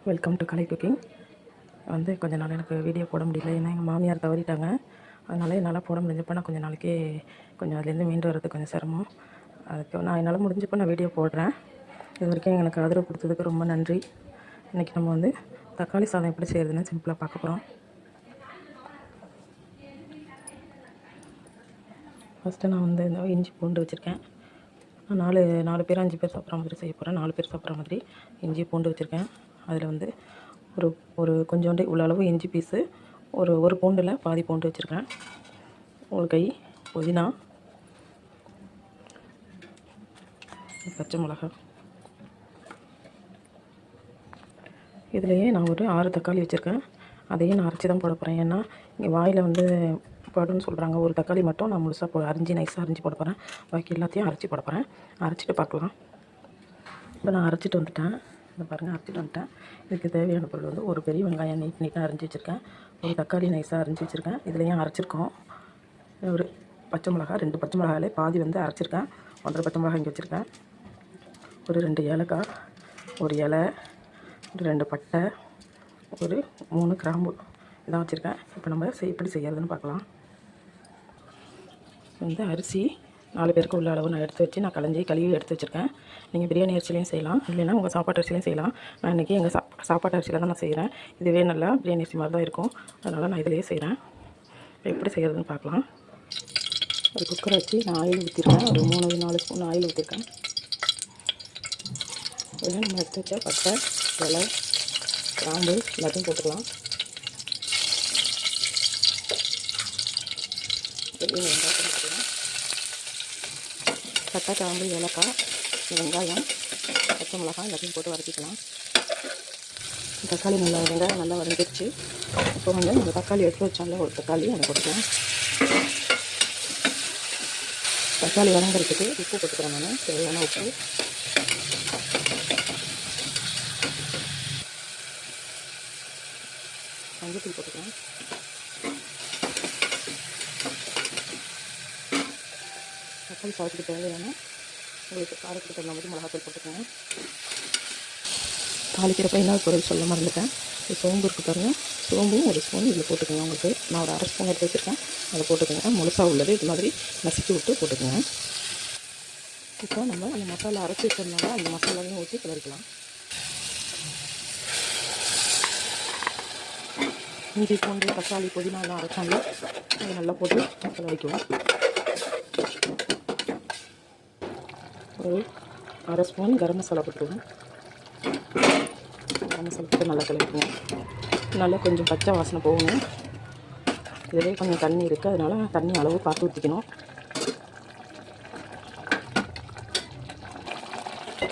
Welcome to Kalai cooking. கொஞ்ச நாள் எனக்கு வீடியோ போட முடியல, ஏன்னா எங்கள் மாமியார் தவறிட்டாங்க. அதனால் என்னால் போட முடிஞ்சப்போ நான் கொஞ்சம் நாளைக்கு அதுலேருந்து மீண்டு வர்றது கொஞ்சம் சிரமம். அதுக்கு நான் என்னால் முடிஞ்சப்போ நான் வீடியோ போடுறேன். இது வரைக்கும் எனக்கு ஆதரவு கொடுத்ததுக்கு ரொம்ப நன்றி. இன்றைக்கி நம்ம தக்காளி சாதம் எப்படி செய்கிறதுன்னு சிம்பிளாக பார்க்க போகிறோம். ஃபஸ்ட்டு நான் இந்த இஞ்சி பூண்டு வச்சுருக்கேன். நாலு பேர் 5 பேர் சாப்பிட்ற மாதிரி செய்ய போகிறேன். 4 பேர் சாப்பிட்ற மாதிரி இஞ்சி பூண்டு வச்சுருக்கேன். அதில் ஒரு கொஞ்சோண்டு இவ்வளோ அளவு இஞ்சி பீஸு, ஒரு பூண்டில் பாதி பூண்டு வச்சுருக்கேன். ஒரு கை புதினா, பச்சை மிளகாய். இதுலேயே நான் ஒரு 6 தக்காளி வச்சுருக்கேன். அதையும் நான் அரைச்சி தான் போட போகிறேன். ஏன்னா இங்கே வாயில் படுன்னு சொல்கிறாங்க. ஒரு தக்காளி மட்டும் நான் முழுசாக நைஸாக அரிஞ்சு போட போகிறேன். பாக்கி எல்லாத்தையும் அரைச்சி போட போகிறேன். அரைச்சிட்டு பார்க்கலாம். இப்போ நான் அரைச்சிட்டு வந்துட்டேன். இதை பாருங்கள், அரைச்சிட்டு வந்துட்டேன். இதுக்கு தேவையான பொருள் ஒரு பெரிய வெங்காயம் நீட்டாக அரைஞ்சி வச்சுருக்கேன். ஒரு தக்காளி நைஸாக அரைஞ்சி வச்சுருக்கேன். இதுலேயும் அரைச்சிருக்கோம். ஒரு பச்சை மிளகா, 2 பச்சை மிளகாயிலே பாதி அரைச்சிருக்கேன். 1.5 பச்சை மிளகாய் இங்கே வச்சுருக்கேன். ஒரு 2 ஏலக்காய், ஒரு இலை, ஒரு 2 பட்டை, ஒரு 3 கிராம்பு இதான் வச்சுருக்கேன். இப்போ நம்ம எப்படி செய்யறதுன்னு பார்க்கலாம். அரிசி 4 பேருக்கு உள்ள அளவு நான் எடுத்து வச்சு நான் கழுவி எடுத்து வச்சுருக்கேன். நீங்கள் பிரியாணி அரிசிலையும் செய்யலாம், இல்லைன்னா உங்கள் சாப்பாட்டு அரிசிலையும் செய்யலாம். நான் இன்றைக்கி எங்கள் சாப்பாட்டு அரிசியில் தான் நான் செய்கிறேன். இதுவே நல்லா பிரியாணி அரிசி மாதிரி தான் இருக்கும். அதனால் நான் இதிலேயே செய்கிறேன். இப்போ எப்படி செய்கிறதுன்னு பார்க்கலாம். ஒரு குக்கரை வச்சு நான் ஆயில் ஊற்றிருக்கேன். ஒரு 3-4 ஸ்பூன் ஆயில் ஊற்றிருக்கேன். இதில் நம்ம எடுத்து வச்ச பட்டை, இலை, கிராம்பு எல்லாத்தையும் போட்டுக்கலாம். பட்டை, கிராம்பு, ஏலக்காய், வெங்காயம், பச்சை மிளகாய் எல்லாத்தையும் போட்டு வதக்கிக்கலாம். தக்காளி வெங்காயம் நல்லா வதங்கிடுச்சு. இப்போ இந்த தக்காளி எடுத்து வச்சால ஒரு தக்காளி அதை போட்டுக்கலாம். தக்காளி வதங்கிறதுக்கு உப்பு போட்டுக்கிறேன். நான் தேவையான உப்பு, மஞ்சள் போட்டுக்கிறேன். தக்காளி சாதத்துக்கு தேவையான உங்களுக்கு காரத்துக்கு தகுந்த மாதிரி மிளகாத்தூள் போட்டுக்கோங்க. தாளிக்கிறப்ப இன்னொரு பொருள் சொல்ல மறந்துட்டேன். சோம்பு இருக்குது பாருங்கள், சோம்பும் ஒரு ஸ்பூன் இதில் போட்டுக்கோங்க. உங்களுக்கு நான் ஒரு 1/2 ஸ்பூன் எடுத்து வச்சுருக்கேன், அதை போட்டுக்கோங்க. முழுசாக உள்ளது இது மாதிரி நசுக்கி விட்டு போட்டுக்கோங்க. இப்போ நம்ம அந்த மசாலா அரைச்சி வச்சதுனால அந்த மசாலாவையும் ஊற்றி கிளறிக்கலாம். இஞ்சி பூண்டு தக்காளி புதினா எல்லாம் அரைச்சாங்க, அதை நல்லா போட்டு கிளறிக்குவோம். ஒரு 1/2 ஸ்பூன் கரம் மசாலா போட்டுருவோம். கரம் மசாலா போட்டு நல்லா கிளறிக்குவோம். நல்லா கொஞ்சம் பச்சை வாசனை போகணும். இதிலே கொஞ்சம் தண்ணி இருக்குது, அதனால் தண்ணி அளவு பார்த்து ஊற்றிக்கணும்.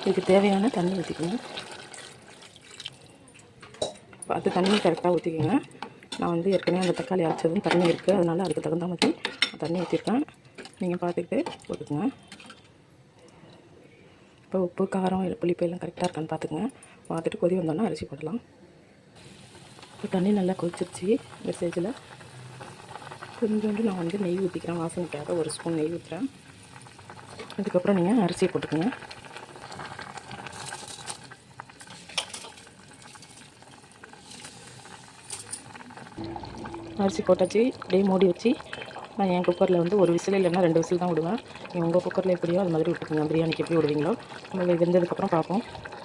இதுக்கு தேவையான தண்ணி ஊற்றிக்கணும். பார்த்து தண்ணி கரெக்டாக ஊற்றிக்கோங்க. நான் ஏற்கனவே அந்த தக்காளி அரைச்சதும் தண்ணி இருக்குது, அதனால் அதுக்கு தகுந்த மாதிரி தண்ணி ஊற்றிருக்கேன். நீங்கள் பார்த்துக்கிட்டு போட்டுக்கோங்க. இப்போ உப்பு, காரம், புளிப்பு எல்லாம் கரெக்டாக இருக்கான்னு பார்த்துக்குங்க. பார்த்துட்டு கொதி வந்தோன்னா அரிசி போடலாம். இப்போ தண்ணி நல்லா கொதிச்சிருச்சு. இந்த ஸ்டேஜில் கொஞ்சோண்டு நான் நெய் ஊற்றிக்கிறேன். வாசனைக்காக 1 ஸ்பூன் நெய் ஊற்றுறேன். அதுக்கப்புறம் நீங்கள் அரிசியை போட்டுக்கோங்க. அரிசி போட்டாச்சு. அப்படியே மூடி வச்சு நான் என் குக்கரில் ஒரு விசில் இல்லைன்னா 2 விசில் தான் விடுவேன். நீங்கள் உங்கள் குக்கரில் எப்படியோ அது மாதிரி விட்டுக்கோங்க. பிரியாணிக்கு எப்படி விடுவீங்களோ நம்ம வெந்ததுக்கப்புறம் பார்ப்போம்.